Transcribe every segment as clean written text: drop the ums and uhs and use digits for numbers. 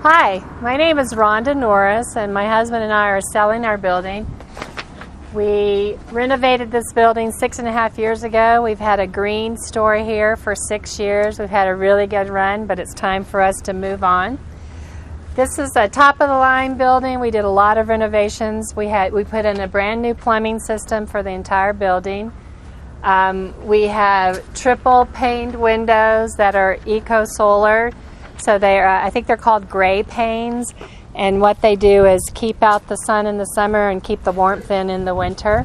Hi, my name is Rhonda Norris, and my husband and I are selling our building. We renovated this building 6.5 years ago. We've had a green store here for 6 years. We've had a really good run, but it's time for us to move on. This is a top-of-the-line building. We did a lot of renovations. We put in a brand new plumbing system for the entire building. We have triple paned windows that are eco-solar. So I think they're called gray panes, and what they do is keep out the sun in the summer and keep the warmth in the winter.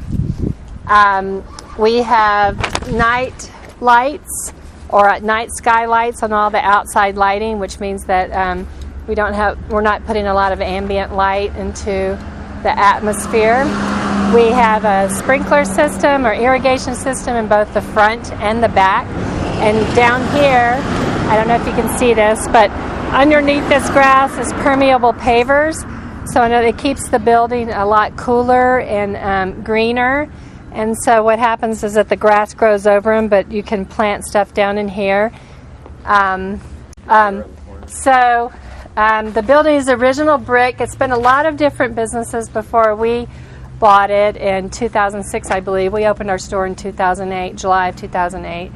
We have night lights or night skylights on all the outside lighting, which means that we're not putting a lot of ambient light into the atmosphere. We have a sprinkler system or irrigation system in both the front and the back. And down here, I don't know if you can see this, but underneath this grass is permeable pavers. So it keeps the building a lot cooler and greener. And so what happens is that the grass grows over them, but you can plant stuff down in here. The building is original brick. It's been a lot of different businesses before we bought it in 2006, I believe. We opened our store in 2008, July of 2008.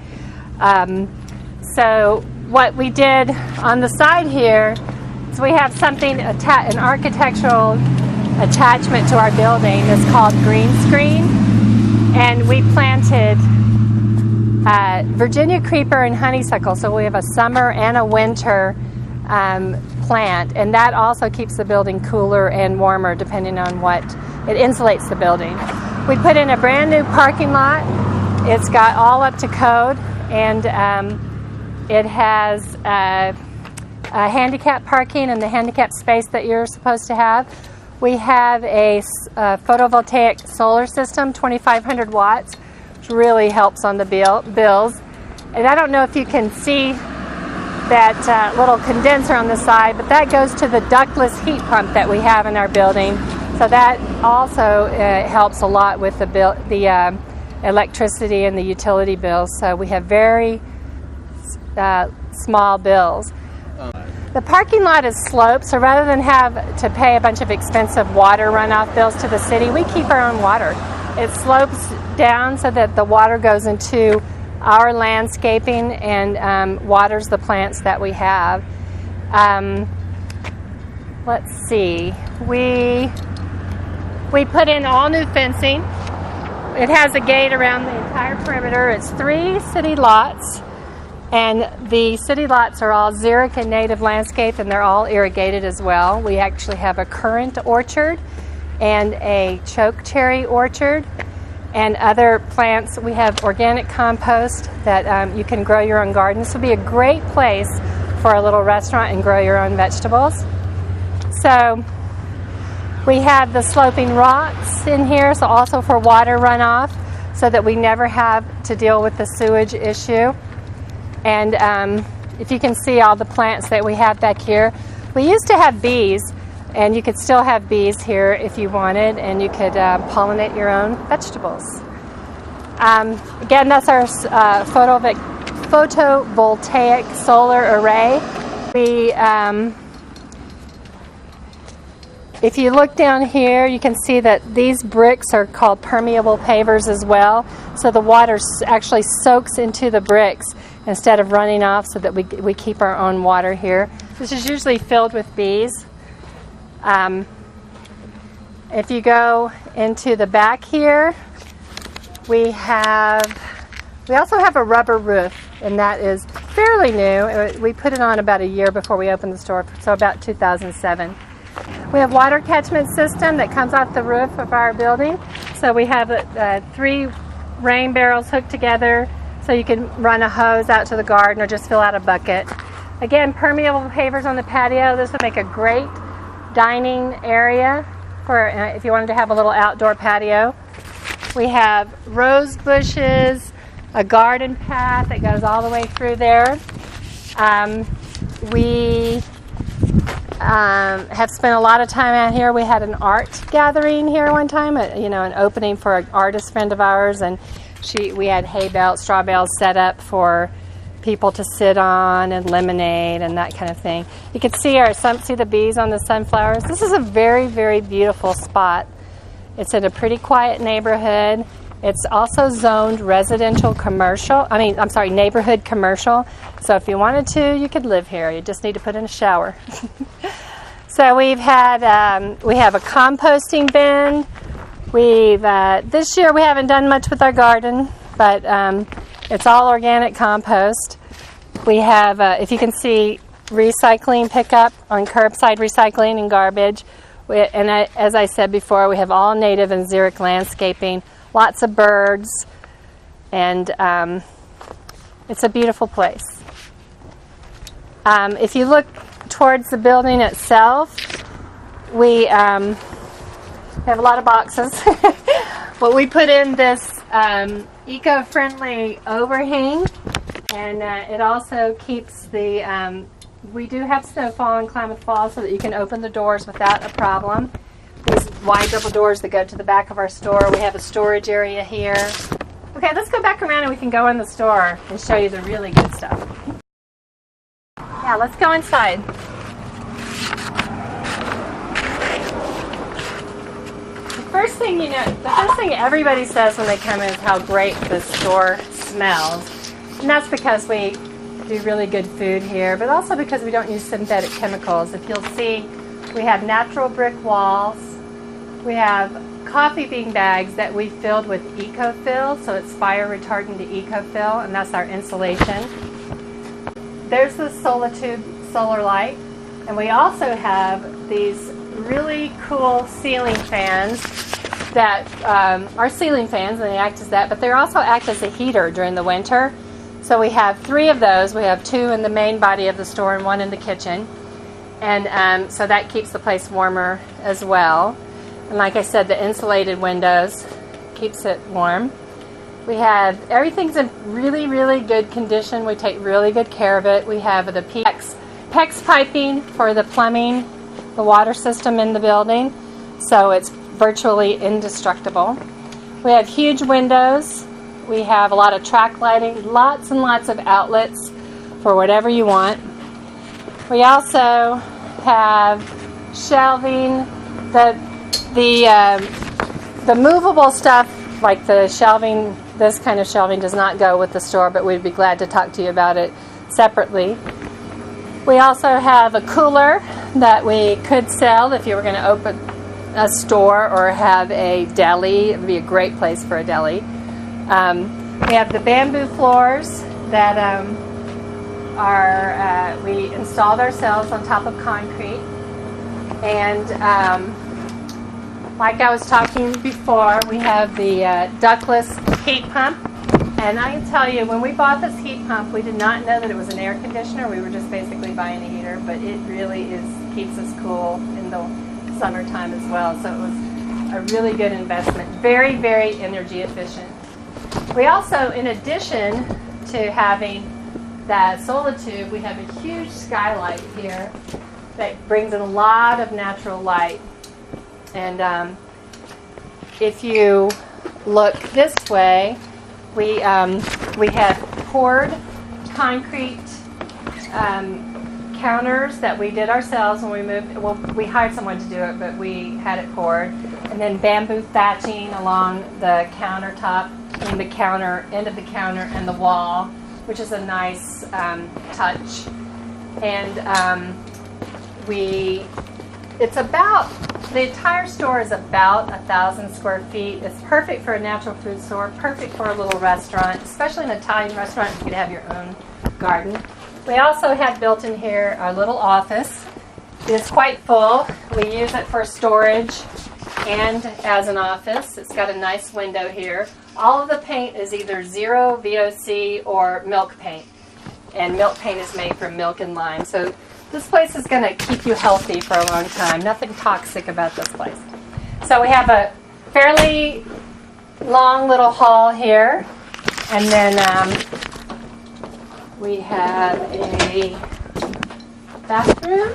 So what we did on the side here is we have something, an architectural attachment to our building that's called green screen. And we planted Virginia creeper and honeysuckle. So we have a summer and a winter plant. And that also keeps the building cooler and warmer depending on it insulates the building. We put in a brand new parking lot. It's got all up to code. And it has handicap parking and the handicap space that you're supposed to have. We have a photovoltaic solar system, 2,500 watts, which really helps on the bills. And I don't know if you can see that little condenser on the side, but that goes to the ductless heat pump that we have in our building. So that also helps a lot with the electricity and the utility bills. So we have very small bills. The parking lot is sloped, so rather than have to pay a bunch of expensive water runoff bills to the city, we keep our own water. It slopes down so that the water goes into our landscaping and waters the plants that we have. Let's see. We put in all new fencing. It has a gate around the entire perimeter. It's 3 city lots, and the city lots are all xeric and native landscape, and they're all irrigated as well. We actually have a currant orchard and a chokecherry orchard and other plants. We have organic compost that you can grow your own garden. This would be a great place for a little restaurant and grow your own vegetables. So we have the sloping rocks in here, so also for water runoff, so that we never have to deal with the sewage issue. And if you can see all the plants that we have back here, we used to have bees, and you could still have bees here if you wanted, and you could pollinate your own vegetables. Again, that's our photovoltaic solar array. If you look down here, you can see that these bricks are called permeable pavers as well. So the water actually soaks into the bricks instead of running off, so that we keep our own water here. This is usually filled with bees. If you go into the back here, we also have a rubber roof, and that is fairly new. We put it on about a year before we opened the store, so about 2007. We have water catchment system that comes off the roof of our building. So we have 3 rain barrels hooked together, so you can run a hose out to the garden or just fill out a bucket. Again, permeable pavers on the patio. This would make a great dining area for if you wanted to have a little outdoor patio. We have rose bushes, a garden path that goes all the way through there. We have spent a lot of time out here. We had an art gathering here one time, an opening for an artist friend of ours, and we had hay bales, straw bales set up for people to sit on and lemonade and that kind of thing. You can see see the bees on the sunflowers. This is a very, very beautiful spot. It's in a pretty quiet neighborhood. It's also zoned residential commercial. Neighborhood commercial. So if you wanted to, you could live here. You just need to put in a shower. So we have a composting bin. This year we haven't done much with our garden, but it's all organic compost. We have, if you can see, recycling pickup on curbside recycling and garbage. As I said before, we have all native and xeric landscaping, lots of birds, and it's a beautiful place. If you look towards the building itself, we have a lot of boxes. But we put in this eco-friendly overhang, and it also keeps the... we do have snowfall in Klamath Falls so that you can open the doors without a problem. These wide double doors that go to the back of our store. We have a storage area here. Okay, let's go back around and we can go in the store and show you the really good stuff. Yeah, let's go inside. The first thing everybody says when they come in is how great the store smells. And that's because we do really good food here, but also because we don't use synthetic chemicals. If you'll see, we have natural brick walls. We have coffee bean bags that we filled with EcoFill, so it's fire retardant to EcoFill, and that's our insulation. There's the Solitude solar light, and we also have these really cool ceiling fans that are ceiling fans, and they act as that, but they also act as a heater during the winter. So we have 3 of those. We have 2 in the main body of the store and 1 in the kitchen. And so that keeps the place warmer as well. And like I said, the insulated windows keeps it warm. We have, everything's in really, really good condition. We take really good care of it. We have the PEX piping for the plumbing, the water system in the building. So it's virtually indestructible. We have huge windows. We have a lot of track lighting, lots and lots of outlets for whatever you want. We also have shelving. The movable stuff, like the shelving, this kind of shelving does not go with the store, but we'd be glad to talk to you about it separately. We also have a cooler that we could sell if you were going to open a store or have a deli. It would be a great place for a deli. We have the bamboo floors that we installed ourselves on top of concrete. And like I was talking before, we have the ductless heat pump. And I can tell you, when we bought this heat pump, we did not know that it was an air conditioner. We were just basically buying a heater, but it really keeps us cool in the summertime as well. So it was a really good investment. Very, very energy efficient. We also, in addition to having that solar tube, we have a huge skylight here that brings in a lot of natural light. And if you look this way, we have poured concrete counters that we did ourselves when we moved. Well, we hired someone to do it, but we had it poured. And then bamboo thatching along the countertop, in the counter, end of the counter, and the wall, which is a nice touch. And it's about, the entire store is about 1,000 square feet. It's perfect for a natural food store, perfect for a little restaurant, especially an Italian restaurant. You could have your own garden. We also have built in here our little office. It's quite full. We use it for storage and as an office. It's got a nice window here. All of the paint is either zero VOC or milk paint. And milk paint is made from milk and lime. So this place is going to keep you healthy for a long time. Nothing toxic about this place. So we have a fairly long little hall here. And then we have a bathroom.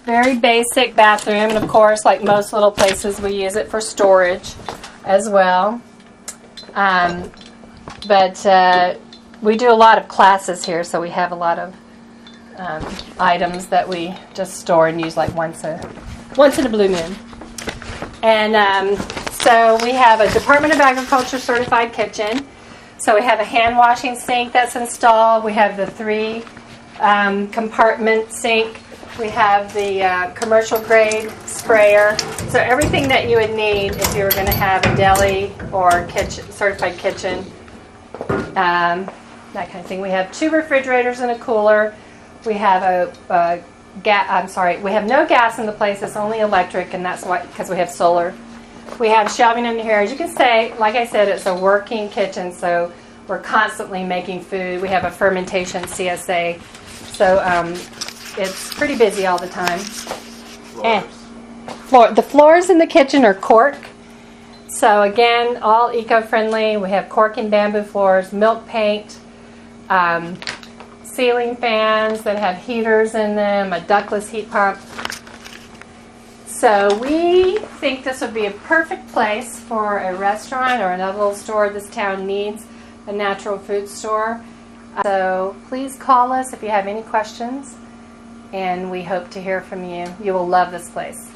Very basic bathroom. And of course, like most little places, we use it for storage as well. But we do a lot of classes here, so we have a lot of items that we just store and use like once in a blue moon. And so we have a Department of Agriculture certified kitchen. So we have a hand washing sink that's installed. We have the 3 compartment sink. We have the commercial grade sprayer. So everything that you would need if you were going to have a deli or kitchen, certified kitchen, that kind of thing. We have 2 refrigerators and a cooler. We have we have no gas in the place. It's only electric, and that's why, because we have solar. We have shelving in here. As you can say, like I said, it's a working kitchen, so we're constantly making food. We have a fermentation CSA, so it's pretty busy all the time. And the floors in the kitchen are cork. So again, all eco-friendly. We have cork and bamboo floors, milk paint, ceiling fans that have heaters in them, a ductless heat pump. So we think this would be a perfect place for a restaurant or another little store. This town needs a natural food store. So please call us if you have any questions, and we hope to hear from you. You will love this place.